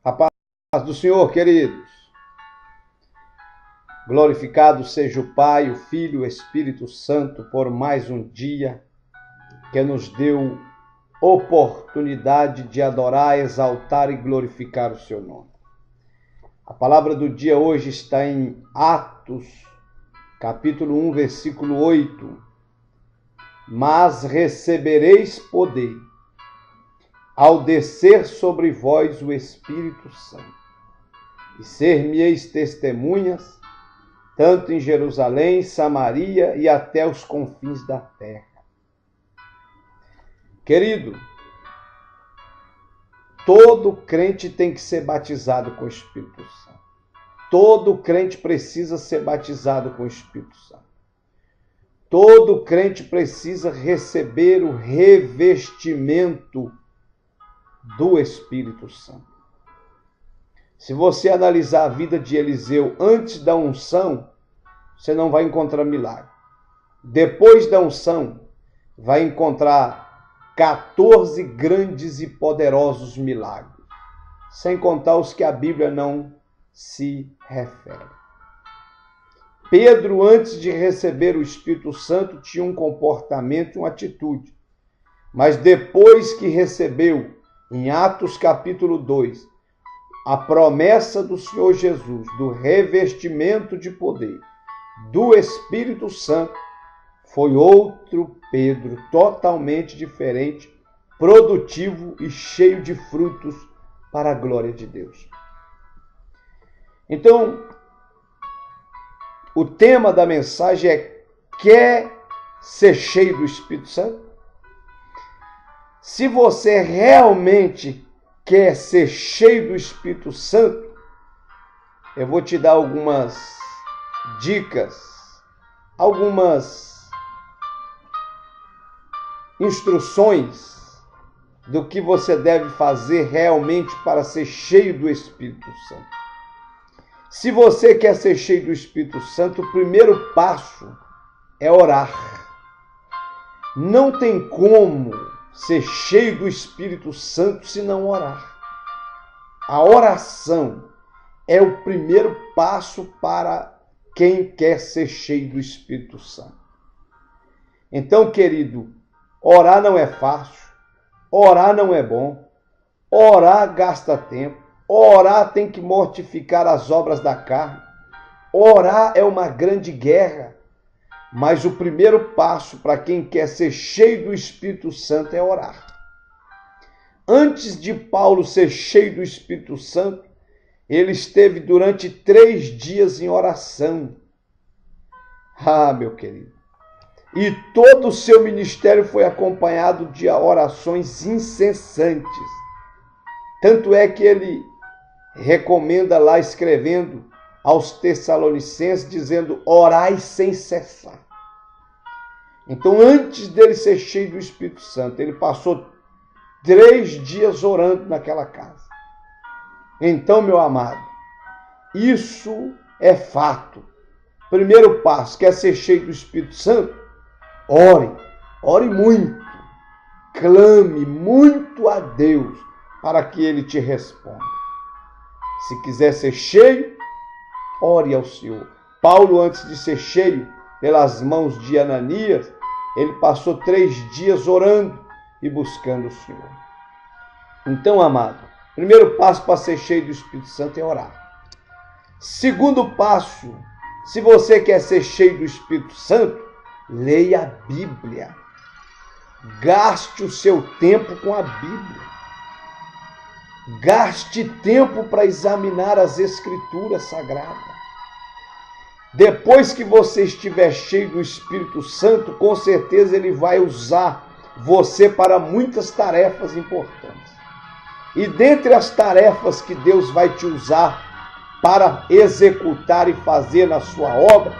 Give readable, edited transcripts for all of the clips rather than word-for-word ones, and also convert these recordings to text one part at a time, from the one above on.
A paz do Senhor, queridos. Glorificado seja o Pai, o Filho e o Espírito Santo por mais um dia que nos deu oportunidade de adorar, exaltar e glorificar o seu nome. A palavra do dia hoje está em Atos, capítulo 1, versículo 8. Mas recebereis poder ao descer sobre vós o Espírito Santo, e ser-me-eis testemunhas, tanto em Jerusalém, Samaria e até os confins da terra. Querido, todo crente tem que ser batizado com o Espírito Santo. Todo crente precisa ser batizado com o Espírito Santo. Todo crente precisa receber o revestimento do Espírito Santo. Se você analisar a vida de Eliseu antes da unção, você não vai encontrar milagre. Depois da unção, vai encontrar 14 grandes e poderosos milagres, sem contar os que a Bíblia não se refere. Pedro, antes de receber o Espírito Santo, tinha um comportamento, uma atitude. Mas depois que recebeu, em Atos capítulo 2, a promessa do Senhor Jesus, do revestimento de poder, do Espírito Santo, foi outro Pedro, totalmente diferente, produtivo e cheio de frutos para a glória de Deus. Então, o tema da mensagem é: quer ser cheio do Espírito Santo? Se você realmente quer ser cheio do Espírito Santo, eu vou te dar algumas dicas, algumas instruções do que você deve fazer realmente para ser cheio do Espírito Santo. Se você quer ser cheio do Espírito Santo, o primeiro passo é orar. Não tem como ser cheio do Espírito Santo se não orar. A oração é o primeiro passo para quem quer ser cheio do Espírito Santo. Então, querido, orar não é fácil, orar não é bom, orar gasta tempo, orar tem que mortificar as obras da carne, orar é uma grande guerra. Mas o primeiro passo para quem quer ser cheio do Espírito Santo é orar. Antes de Paulo ser cheio do Espírito Santo, ele esteve durante 3 dias em oração. Ah, meu querido. E todo o seu ministério foi acompanhado de orações incessantes. Tanto é que ele recomenda lá, escrevendo aos Tessalonicenses, dizendo: orai sem cessar. Então, antes dele ser cheio do Espírito Santo, ele passou 3 dias orando naquela casa. Então, meu amado, isso é fato. Primeiro passo: quer ser cheio do Espírito Santo? Ore muito, clame muito a Deus para que ele te responda. Se quiser ser cheio, ore ao Senhor. Paulo, antes de ser cheio pelas mãos de Ananias, ele passou 3 dias orando e buscando o Senhor. Então, amado, primeiro passo para ser cheio do Espírito Santo é orar. Segundo passo, se você quer ser cheio do Espírito Santo, leia a Bíblia. Gaste o seu tempo com a Bíblia. Gaste tempo para examinar as Escrituras Sagradas. Depois que você estiver cheio do Espírito Santo, com certeza ele vai usar você para muitas tarefas importantes. E dentre as tarefas que Deus vai te usar para executar e fazer na sua obra,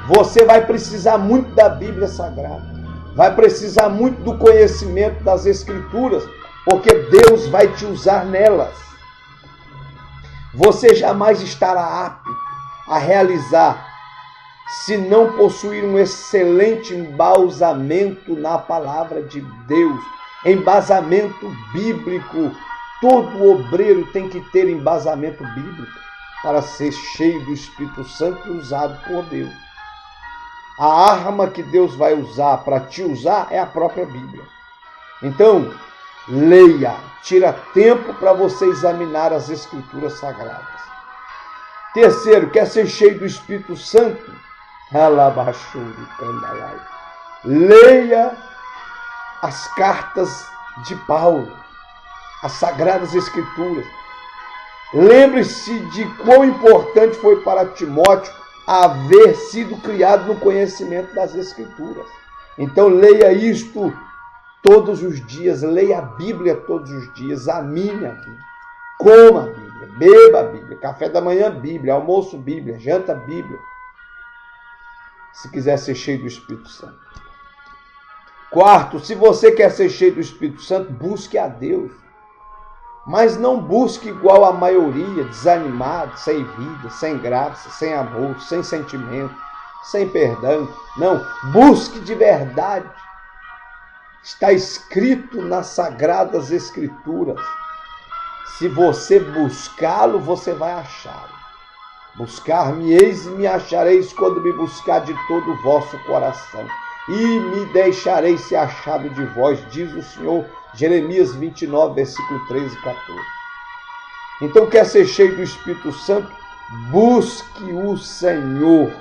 você vai precisar muito da Bíblia Sagrada. Vai precisar muito do conhecimento das Escrituras, porque Deus vai te usar nelas. Você jamais estará apto a realizar se não possuir um excelente embasamento na palavra de Deus, embasamento bíblico todo obreiro tem que ter embasamento bíblico para ser cheio do Espírito Santo e usado por Deus. A arma que Deus vai usar para te usar é a própria Bíblia. Então, leia, tira tempo para você examinar as Escrituras Sagradas. Terceiro, quer ser cheio do Espírito Santo? Leia as cartas de Paulo, as Sagradas Escrituras. Lembre-se de quão importante foi para Timóteo haver sido criado no conhecimento das Escrituras. Então leia isto todos os dias, leia a Bíblia todos os dias, examine a Bíblia, coma a Bíblia, beba a Bíblia, café da manhã Bíblia, almoço Bíblia, janta Bíblia, se quiser ser cheio do Espírito Santo. Quarto, se você quer ser cheio do Espírito Santo, busque a Deus. Mas não busque igual a maioria, desanimado, sem vida, sem graça, sem amor, sem sentimento, sem perdão. Não, busque de verdade. Está escrito nas Sagradas Escrituras. Se você buscá-lo, você vai achá-lo. Buscar-me-eis e me achareis quando me buscar de todo o vosso coração. E me deixareis ser achado de vós, diz o Senhor. Jeremias 29, versículo 13 e 14. Então, quer ser cheio do Espírito Santo? Busque o Senhor.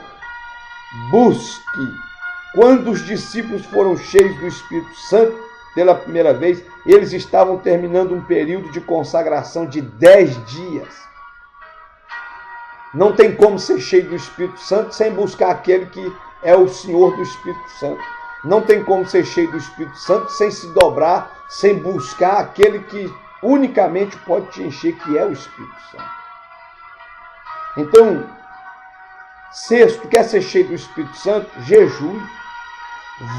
Busque. Quando os discípulos foram cheios do Espírito Santo pela primeira vez, eles estavam terminando um período de consagração de 10 dias. Não tem como ser cheio do Espírito Santo sem buscar aquele que é o Senhor do Espírito Santo. Não tem como ser cheio do Espírito Santo sem se dobrar, sem buscar aquele que unicamente pode te encher, que é o Espírito Santo. Então, sexto, quer ser cheio do Espírito Santo? Jejue.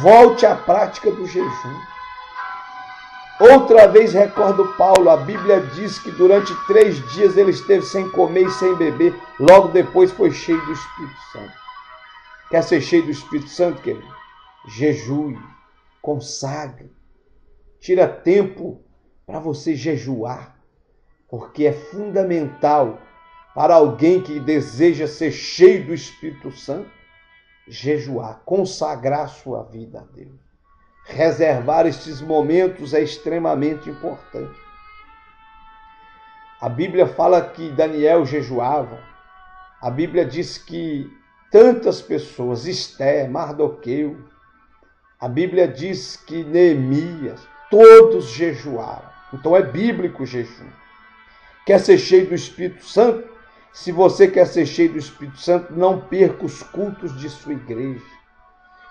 Volte à prática do jejum. Outra vez recordo Paulo, a Bíblia diz que durante 3 dias ele esteve sem comer e sem beber, logo depois foi cheio do Espírito Santo. Quer ser cheio do Espírito Santo, querido? Jejue, consagre, tira tempo para você jejuar, porque é fundamental para alguém que deseja ser cheio do Espírito Santo, jejuar, consagrar sua vida a Deus. Reservar estes momentos é extremamente importante. A Bíblia fala que Daniel jejuava, a Bíblia diz que tantas pessoas, Esté, Mardoqueu, a Bíblia diz que Neemias, todos jejuaram. Então é bíblico o jejum. Quer ser cheio do Espírito Santo? Se você quer ser cheio do Espírito Santo, não perca os cultos de sua igreja.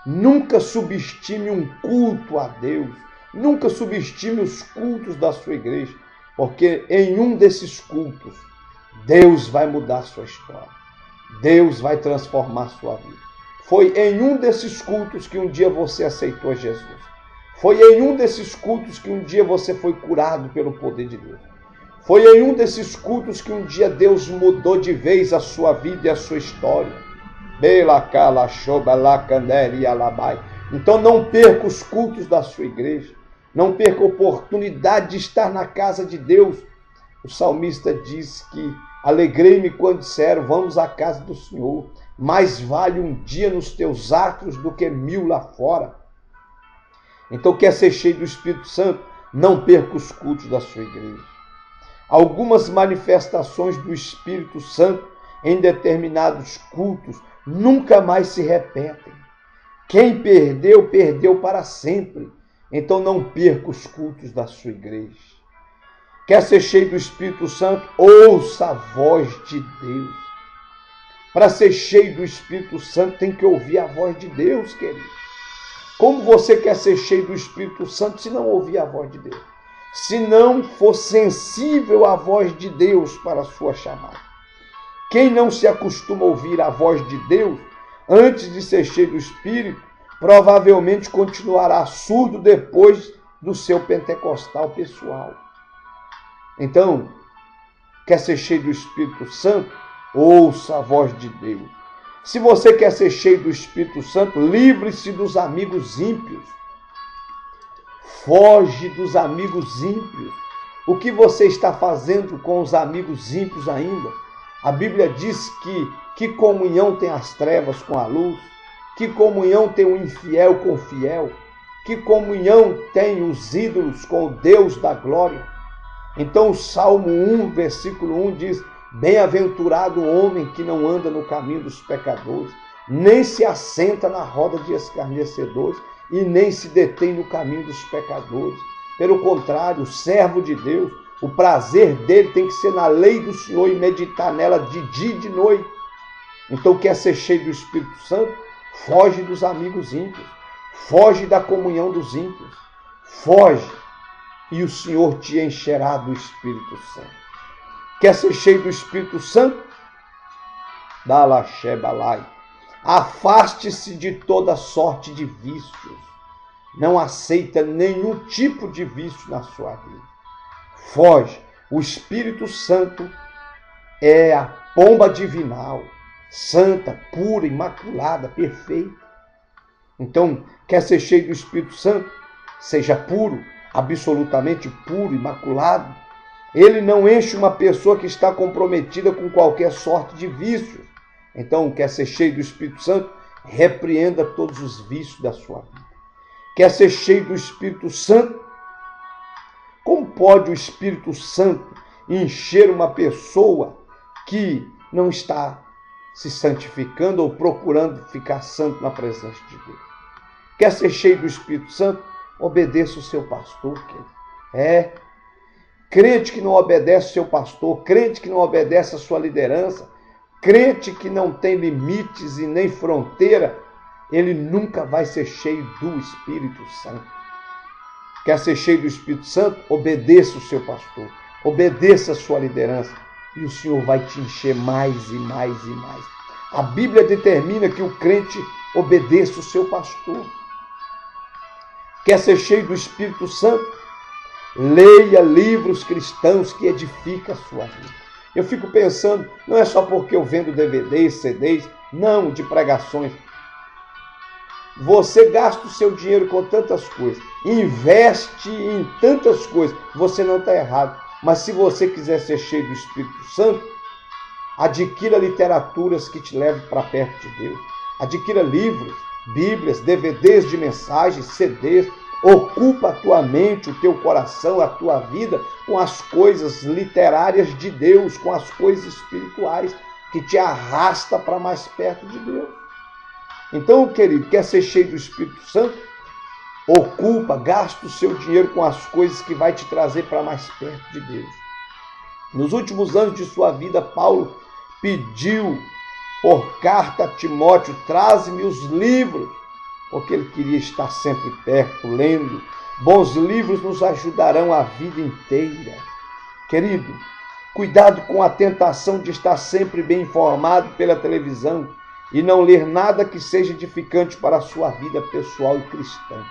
Nunca subestime um culto a Deus. Nunca subestime os cultos da sua igreja. Porque em um desses cultos, Deus vai mudar a sua história. Deus vai transformar a sua vida. Foi em um desses cultos que um dia você aceitou Jesus. Foi em um desses cultos que um dia você foi curado pelo poder de Deus. Foi em um desses cultos que um dia Deus mudou de vez a sua vida e a sua história. Então não perca os cultos da sua igreja. Não perca a oportunidade de estar na casa de Deus. O salmista diz que alegrei-me quando disseram, vamos à casa do Senhor. Mais vale um dia nos teus atos do que 1000 lá fora. Então, quer ser cheio do Espírito Santo? Não perca os cultos da sua igreja. Algumas manifestações do Espírito Santo em determinados cultos nunca mais se repetem. Quem perdeu, perdeu para sempre. Então, não perca os cultos da sua igreja. Quer ser cheio do Espírito Santo? Ouça a voz de Deus. Para ser cheio do Espírito Santo, tem que ouvir a voz de Deus, querido. Como você quer ser cheio do Espírito Santo se não ouvir a voz de Deus? Se não for sensível à voz de Deus para a sua chamada. Quem não se acostuma a ouvir a voz de Deus, antes de ser cheio do Espírito, provavelmente continuará surdo depois do seu pentecostal pessoal. Então, quer ser cheio do Espírito Santo? Ouça a voz de Deus. Se você quer ser cheio do Espírito Santo, livre-se dos amigos ímpios. Foge dos amigos ímpios. O que você está fazendo com os amigos ímpios ainda? A Bíblia diz que comunhão tem as trevas com a luz, que comunhão tem o infiel com o fiel, que comunhão tem os ídolos com o Deus da glória. Então o Salmo 1, versículo 1 diz: bem-aventurado o homem que não anda no caminho dos pecadores, nem se assenta na roda de escarnecedores e nem se detém no caminho dos pecadores. Pelo contrário, o servo de Deus, o prazer dele tem que ser na lei do Senhor e meditar nela de dia e de noite. Então, quer ser cheio do Espírito Santo? Foge dos amigos ímpios, foge da comunhão dos ímpios, foge e o Senhor te encherá do Espírito Santo. Quer ser cheio do Espírito Santo? Dalaxebalai. Afaste-se de toda sorte de vícios. Não aceita nenhum tipo de vício na sua vida. Foge. O Espírito Santo é a pomba divinal, santa, pura, imaculada, perfeita. Então, quer ser cheio do Espírito Santo? Seja puro, absolutamente puro, imaculado. Ele não enche uma pessoa que está comprometida com qualquer sorte de vício. Então, quer ser cheio do Espírito Santo? Repreenda todos os vícios da sua vida. Quer ser cheio do Espírito Santo? Como pode o Espírito Santo encher uma pessoa que não está se santificando ou procurando ficar santo na presença de Deus? Quer ser cheio do Espírito Santo? Obedeça o seu pastor, querido. Crente que não obedece o seu pastor, crente que não obedece a sua liderança, crente que não tem limites e nem fronteira, ele nunca vai ser cheio do Espírito Santo. Quer ser cheio do Espírito Santo? Obedeça o seu pastor, obedeça a sua liderança e o Senhor vai te encher mais e mais e mais. A Bíblia determina que o crente obedeça o seu pastor. Quer ser cheio do Espírito Santo? Leia livros cristãos que edificam a sua vida. Eu fico pensando, não é só porque eu vendo DVDs, CDs, não, de pregações. Você gasta o seu dinheiro com tantas coisas, investe em tantas coisas, você não está errado. Mas se você quiser ser cheio do Espírito Santo, adquira literaturas que te levem para perto de Deus. Adquira livros, Bíblias, DVDs de mensagens, CDs. Ocupa a tua mente, o teu coração, a tua vida com as coisas literárias de Deus, com as coisas espirituais que te arrasta para mais perto de Deus. Então, querido, quer ser cheio do Espírito Santo? Ocupa, gasta o seu dinheiro com as coisas que vai te trazer para mais perto de Deus. Nos últimos anos de sua vida, Paulo pediu por carta a Timóteo: traze-me os livros, porque ele queria estar sempre perto, lendo. Bons livros nos ajudarão a vida inteira. Querido, cuidado com a tentação de estar sempre bem informado pela televisão e não ler nada que seja edificante para a sua vida pessoal e cristã.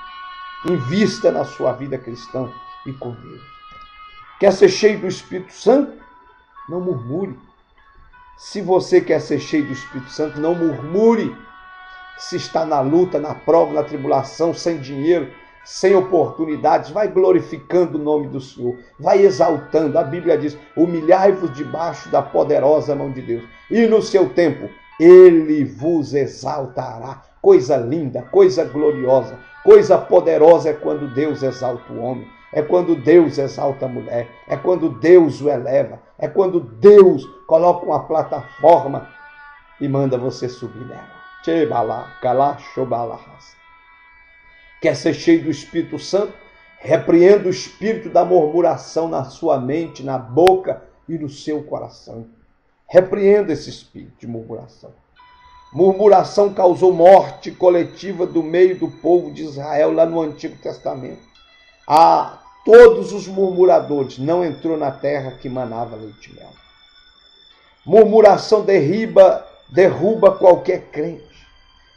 Invista na sua vida cristã e com Deus. Quer ser cheio do Espírito Santo? Não murmure. Se você quer ser cheio do Espírito Santo, não murmure. Se está na luta, na prova, na tribulação, sem dinheiro, sem oportunidades, vai glorificando o nome do Senhor, vai exaltando. A Bíblia diz: humilhai-vos debaixo da poderosa mão de Deus, e no seu tempo Ele vos exaltará. Coisa linda, coisa gloriosa, coisa poderosa é quando Deus exalta o homem, é quando Deus exalta a mulher, é quando Deus o eleva, é quando Deus coloca uma plataforma e manda você subir nela. Quer ser cheio do Espírito Santo? Repreenda o espírito da murmuração na sua mente, na boca e no seu coração. Repreenda esse espírito de murmuração. Murmuração causou morte coletiva do meio do povo de Israel lá no Antigo Testamento. A todos os murmuradores não entrou na terra que manava leite e mel. Murmuração derruba qualquer crente.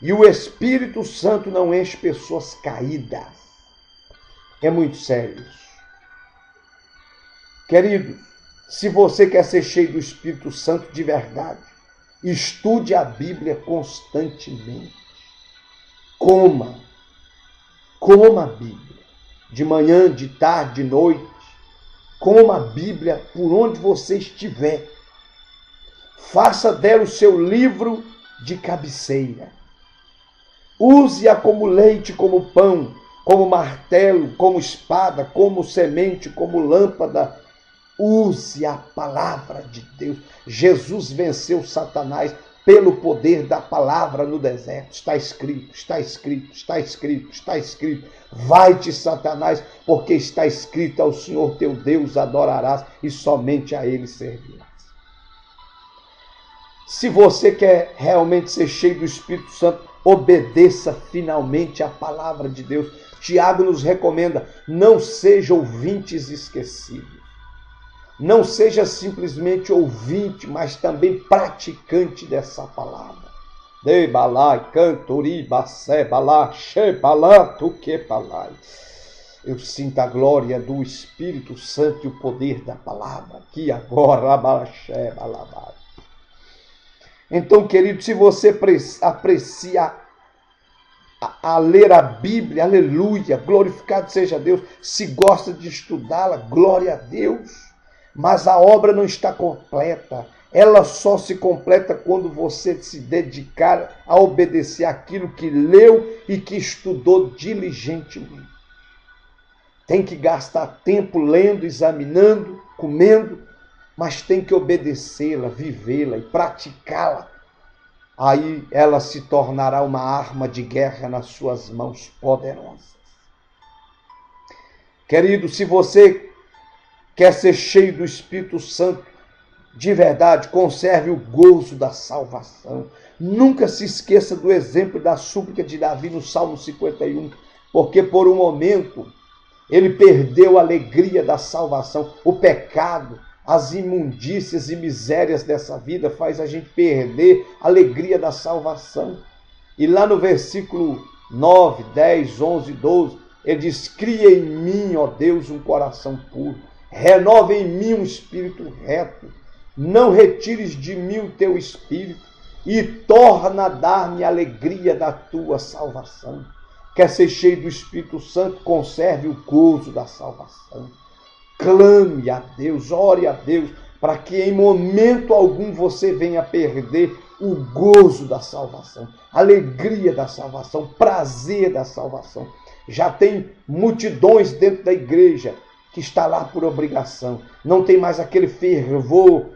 E o Espírito Santo não enche pessoas caídas. É muito sério isso. Queridos, se você quer ser cheio do Espírito Santo de verdade, estude a Bíblia constantemente. Coma a Bíblia. De manhã, de tarde, de noite. Coma a Bíblia por onde você estiver. Faça dela o seu livro de cabeceira. Use-a como leite, como pão, como martelo, como espada, como semente, como lâmpada. Use a palavra de Deus. Jesus venceu Satanás pelo poder da palavra no deserto. Está escrito, está escrito, está escrito, está escrito. Vai-te, Satanás, porque está escrito: ao Senhor teu Deus adorarás e somente a Ele servirás. Se você quer realmente ser cheio do Espírito Santo, obedeça finalmente a palavra de Deus. Tiago nos recomenda: não seja ouvintes esquecidos. Não seja simplesmente ouvinte, mas também praticante dessa palavra. De balai, cantori, basé, balá, che, balá, tu que balai. Eu sinto a glória do Espírito Santo e o poder da palavra aqui agora, balaxé, balabai. Então, querido, se você aprecia a ler a Bíblia, aleluia, glorificado seja Deus. Se gosta de estudá-la, glória a Deus. Mas a obra não está completa. Ela só se completa quando você se dedicar a obedecer aquilo que leu e que estudou diligentemente. Tem que gastar tempo lendo, examinando, comendo, mas tem que obedecê-la, vivê-la e praticá-la. Aí ela se tornará uma arma de guerra nas suas mãos poderosas. Querido, se você quer ser cheio do Espírito Santo, de verdade, conserve o gozo da salvação. Nunca se esqueça do exemplo da súplica de Davi no Salmo 51, porque por um momento ele perdeu a alegria da salvação. O pecado, as imundícias e misérias dessa vida faz a gente perder a alegria da salvação. E lá no versículo 9, 10, 11, 12, ele diz: cria em mim, ó Deus, um coração puro. Renova em mim um espírito reto. Não retires de mim o teu espírito e torna a dar-me a alegria da tua salvação. Quer ser cheio do Espírito Santo? Conserve o gozo da salvação. Clame a Deus, ore a Deus, para que em momento algum você venha perder o gozo da salvação, a alegria da salvação, prazer da salvação. Já tem multidões dentro da igreja que está lá por obrigação. Não tem mais aquele fervor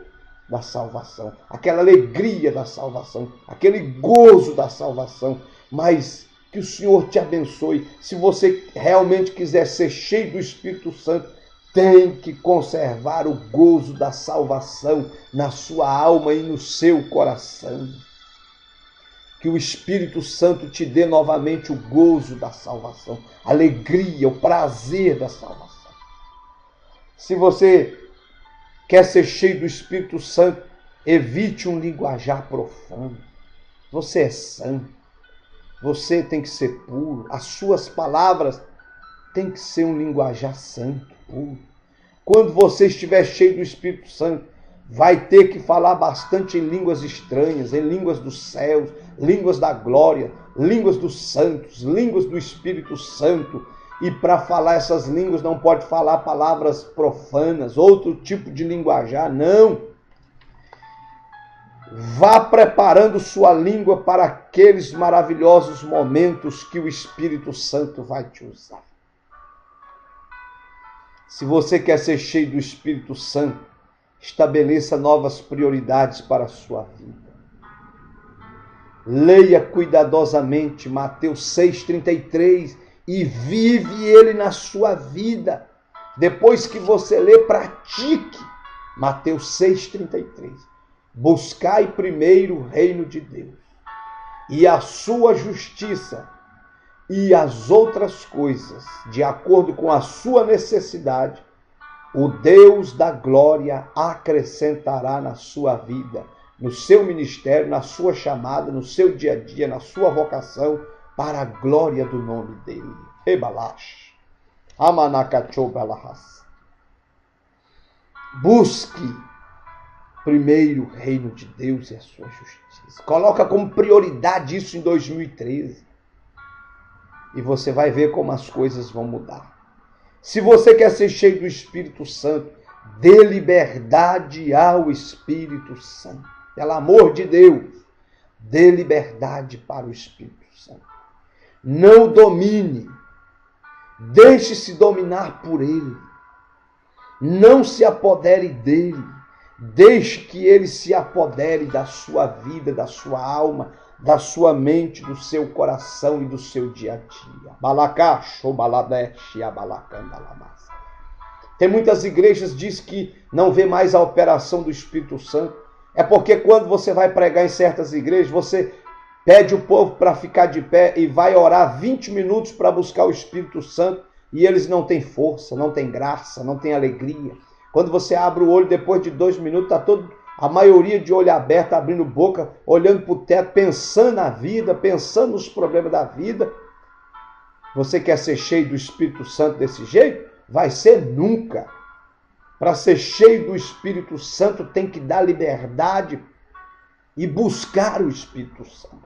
da salvação, aquela alegria da salvação, aquele gozo da salvação. Mas que o Senhor te abençoe. Se você realmente quiser ser cheio do Espírito Santo, tem que conservar o gozo da salvação na sua alma e no seu coração. Que o Espírito Santo te dê novamente o gozo da salvação, a alegria, o prazer da salvação. Se você quer ser cheio do Espírito Santo, evite um linguajar profano. Você é santo. Você tem que ser puro. As suas palavras têm que ser um linguajar santo, puro. Quando você estiver cheio do Espírito Santo, vai ter que falar bastante em línguas estranhas, em línguas dos céus, línguas da glória, línguas dos santos, línguas do Espírito Santo. E para falar essas línguas não pode falar palavras profanas, outro tipo de linguajar, não. Vá preparando sua língua para aqueles maravilhosos momentos que o Espírito Santo vai te usar. Se você quer ser cheio do Espírito Santo, estabeleça novas prioridades para a sua vida. Leia cuidadosamente Mateus 6,33 e vive ele na sua vida. Depois que você lê, pratique Mateus 6,33. Buscai primeiro o reino de Deus e a sua justiça, e as outras coisas, de acordo com a sua necessidade, o Deus da glória acrescentará na sua vida, no seu ministério, na sua chamada, no seu dia a dia, na sua vocação, para a glória do nome dele. Ebalash. Amanakachobalahas. Busque primeiro o reino de Deus e a sua justiça. Coloca como prioridade isso em 2013. E você vai ver como as coisas vão mudar. Se você quer ser cheio do Espírito Santo, dê liberdade ao Espírito Santo. Pelo amor de Deus, dê liberdade para o Espírito Santo. Não o domine. Deixe-se dominar por ele. Não se apodere dele. Deixe que ele se apodere da sua vida, da sua alma, da sua mente, do seu coração e do seu dia a dia. Balacacho, baladeche, abalacandalabasa. Tem muitas igrejas que dizem que não vê mais a operação do Espírito Santo. É porque quando você vai pregar em certas igrejas, você pede o povo para ficar de pé e vai orar 20 minutos para buscar o Espírito Santo e eles não têm força, não têm graça, não têm alegria. Quando você abre o olho, depois de 2 minutos, está a maioria de olho aberto, abrindo boca, olhando para o teto, pensando na vida, pensando nos problemas da vida. Você quer ser cheio do Espírito Santo desse jeito? Vai ser nunca. Para ser cheio do Espírito Santo, tem que dar liberdade e buscar o Espírito Santo.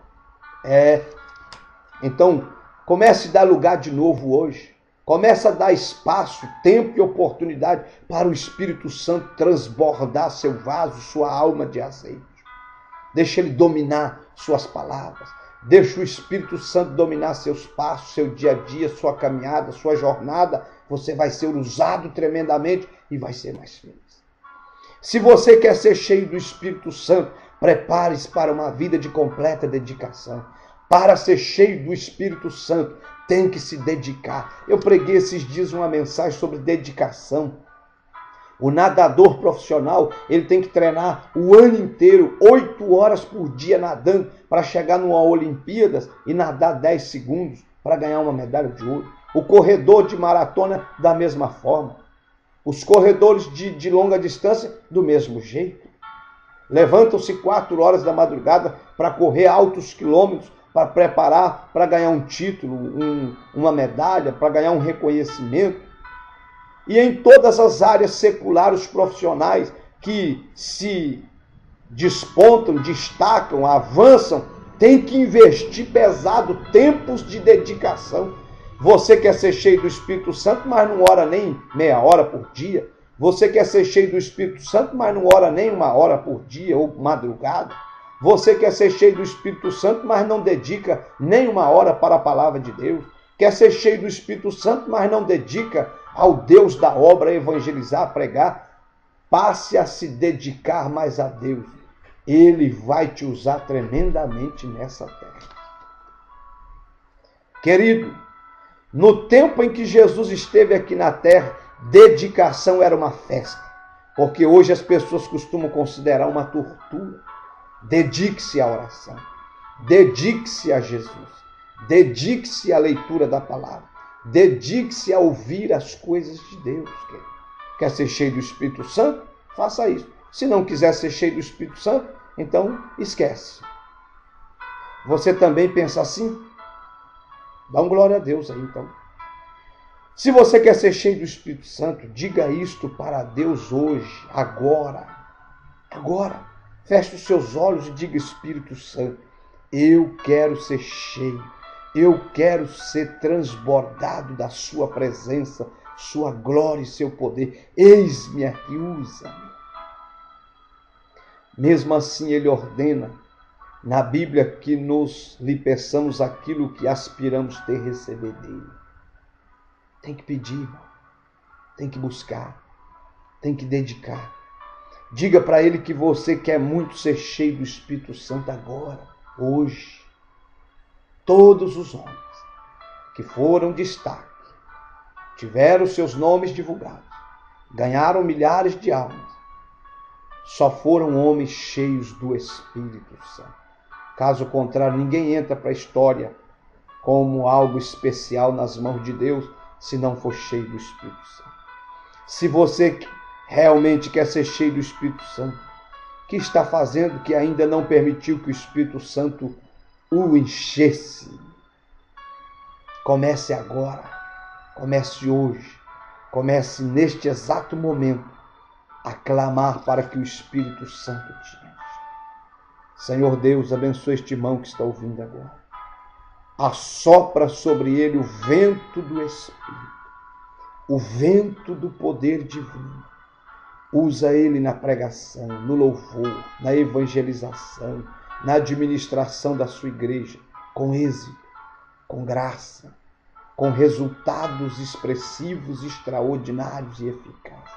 Então, comece a dar lugar de novo hoje. Comece a dar espaço, tempo e oportunidade para o Espírito Santo transbordar seu vaso, sua alma de azeite. Deixa ele dominar suas palavras. Deixa o Espírito Santo dominar seus passos, seu dia a dia, sua caminhada, sua jornada. Você vai ser usado tremendamente e vai ser mais feliz. Se você quer ser cheio do Espírito Santo, prepare-se para uma vida de completa dedicação. Para ser cheio do Espírito Santo, tem que se dedicar. Eu preguei esses dias uma mensagem sobre dedicação. O nadador profissional, ele tem que treinar o ano inteiro, 8 horas por dia nadando, para chegar numa Olimpíadas e nadar 10 segundos para ganhar uma medalha de ouro. O corredor de maratona, da mesma forma. Os corredores de longa distância, do mesmo jeito. Levantam-se 4 horas da madrugada para correr altos quilômetros, para preparar, para ganhar um título, uma medalha, para ganhar um reconhecimento. E em todas as áreas seculares, os profissionais que se despontam, destacam, avançam, têm que investir pesado, tempos de dedicação. Você quer ser cheio do Espírito Santo, mas não ora nem meia hora por dia. Você quer ser cheio do Espírito Santo, mas não ora nem 1 hora por dia ou madrugada. Você quer ser cheio do Espírito Santo, mas não dedica nem 1 hora para a palavra de Deus. Quer ser cheio do Espírito Santo, mas não dedica ao Deus da obra, a evangelizar, a pregar. Passe a se dedicar mais a Deus. Ele vai te usar tremendamente nessa terra. Querido, no tempo em que Jesus esteve aqui na terra, dedicação era uma festa. Porque hoje as pessoas costumam considerar uma tortura. Dedique-se à oração. Dedique-se a Jesus. Dedique-se à leitura da palavra. Dedique-se a ouvir as coisas de Deus. Quer ser cheio do Espírito Santo? Faça isso. Se não quiser ser cheio do Espírito Santo, então esquece. Você também pensa assim? Dá um glória a Deus aí, então. Se você quer ser cheio do Espírito Santo, diga isto para Deus hoje, agora. Agora. Feche os seus olhos e diga: Espírito Santo, eu quero ser cheio. Eu quero ser transbordado da sua presença, sua glória e seu poder. Eis-me aqui, usa-me. Mesmo assim, ele ordena na Bíblia que lhe peçamos aquilo que aspiramos ter receber dele. Tem que pedir, tem que buscar, tem que dedicar. Diga para ele que você quer muito ser cheio do Espírito Santo agora, hoje. Todos os homens que foram destaque, tiveram seus nomes divulgados, ganharam milhares de almas, só foram homens cheios do Espírito Santo. Caso contrário, ninguém entra para a história como algo especial nas mãos de Deus, se não for cheio do Espírito Santo. Se você realmente quer ser cheio do Espírito Santo, o que está fazendo que ainda não permitiu que o Espírito Santo o enchesse? Comece agora, comece hoje, comece neste exato momento a clamar para que o Espírito Santo te enche. Senhor Deus, abençoe este irmão que está ouvindo agora. Assopra sobre ele o vento do Espírito. o vento do poder divino. Usa ele na pregação, no louvor, na evangelização, na administração da sua igreja, com êxito, com graça, com resultados expressivos, extraordinários e eficazes.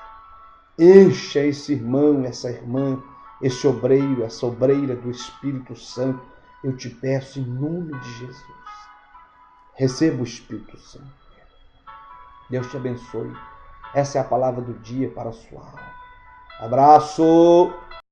Encha esse irmão, essa irmã, esse obreiro, essa obreira do Espírito Santo. Eu te peço em nome de Jesus. Receba o Espírito Santo. Deus te abençoe. Essa é a palavra do dia para a sua alma. Abraço!